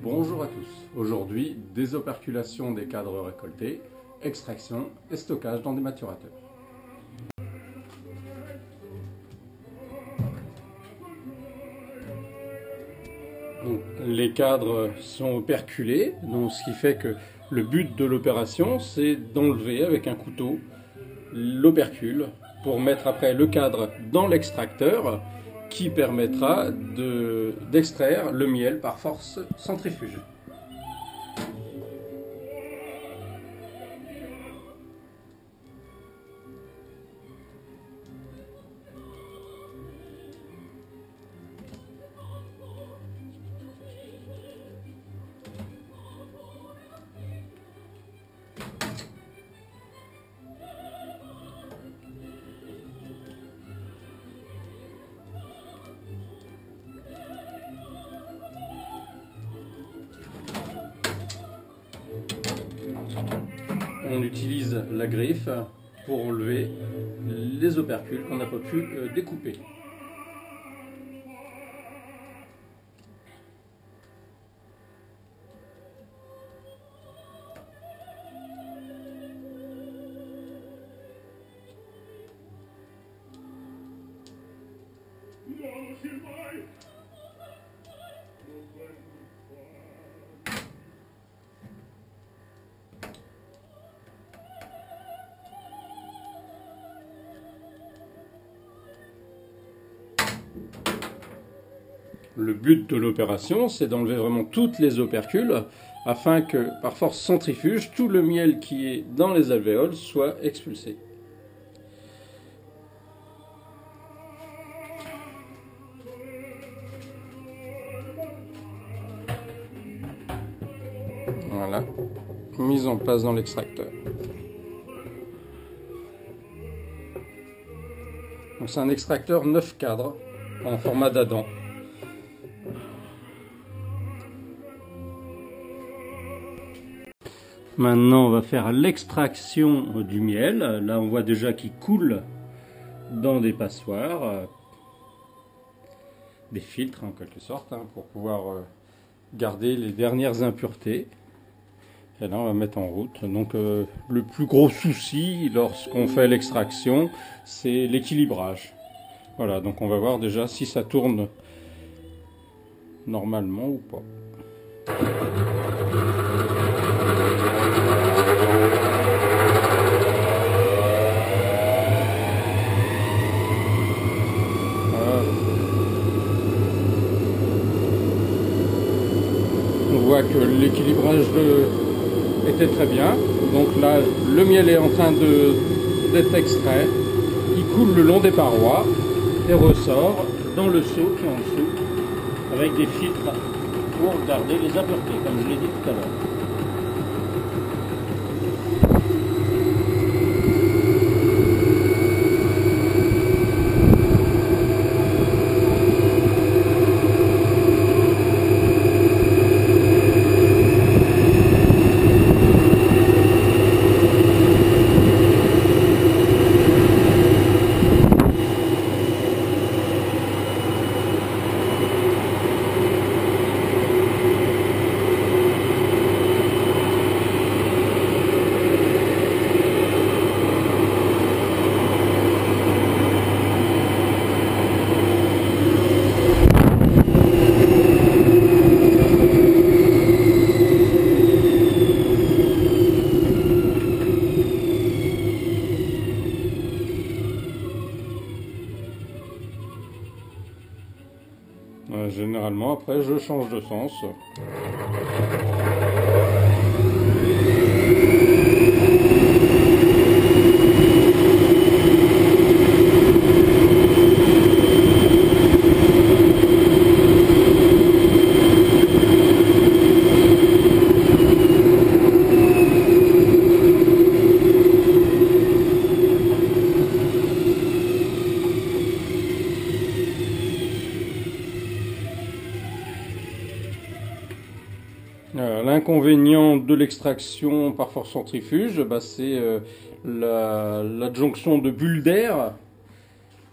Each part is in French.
Bonjour à tous. Aujourd'hui, désoperculation des cadres récoltés, extraction et stockage dans des maturateurs. Donc, les cadres sont operculés, donc ce qui fait que le but de l'opération, c'est d'enlever avec un couteau l'opercule pour mettre après le cadre dans l'extracteur qui permettra d'extraire le miel par force centrifuge. On utilise la griffe pour enlever les opercules qu'on n'a pas pu découper. Le but de l'opération, c'est d'enlever vraiment toutes les opercules afin que, par force centrifuge, tout le miel qui est dans les alvéoles soit expulsé. Voilà, mise en place dans l'extracteur. C'est un extracteur 9 cadres en format d'Adam. Maintenant, on va faire l'extraction du miel. Là, on voit déjà qu'il coule dans des passoires, des filtres en quelque sorte, pour pouvoir garder les dernières impuretés. Et là, on va mettre en route. Donc, le plus gros souci lorsqu'on fait l'extraction, c'est l'équilibrage. Voilà, donc on va voir déjà si ça tourne normalement ou pas. On voit que l'équilibrage était très bien. Donc là, le miel est en train d'être extrait. Il coule le long des parois et ressort dans le seau qui est en dessous avec des filtres pour garder les impuretés, comme je l'ai dit tout à l'heure. Généralement, après, je change de sens. L'inconvénient de l'extraction par force centrifuge, c'est l'adjonction de bulles d'air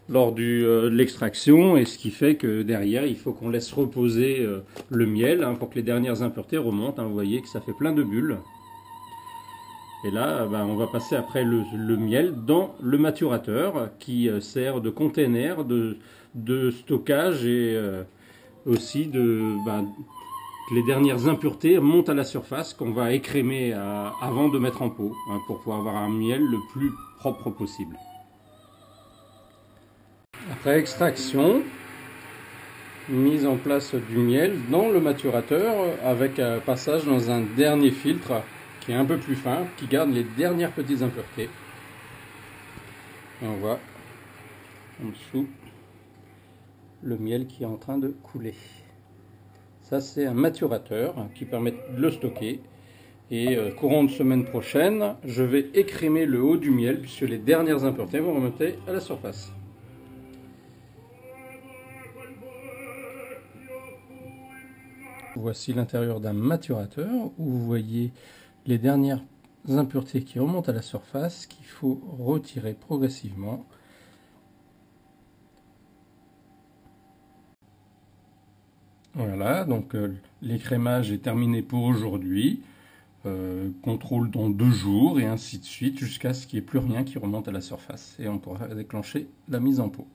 lors de l'extraction, et ce qui fait que derrière il faut qu'on laisse reposer le miel pour que les dernières impuretés remontent. Vous voyez que ça fait plein de bulles. Et là, on va passer après le miel dans le maturateur qui sert de container de stockage et aussi que les dernières impuretés montent à la surface qu'on va écrémer avant de mettre en pot pour pouvoir avoir un miel le plus propre possible. Après extraction, mise en place du miel dans le maturateur avec un passage dans un dernier filtre qui est un peu plus fin, qui garde les dernières petites impuretés. Et on voit en dessous le miel qui est en train de couler. Ça, c'est un maturateur qui permet de le stocker. Et courant de semaine prochaine, je vais écrémer le haut du miel puisque les dernières impuretés vont remonter à la surface. Voici l'intérieur d'un maturateur où vous voyez les dernières impuretés qui remontent à la surface qu'il faut retirer progressivement. Voilà, donc l'écrémage est terminé pour aujourd'hui. Contrôle dans 2 jours et ainsi de suite jusqu'à ce qu'il n'y ait plus rien qui remonte à la surface et on pourra déclencher la mise en pot.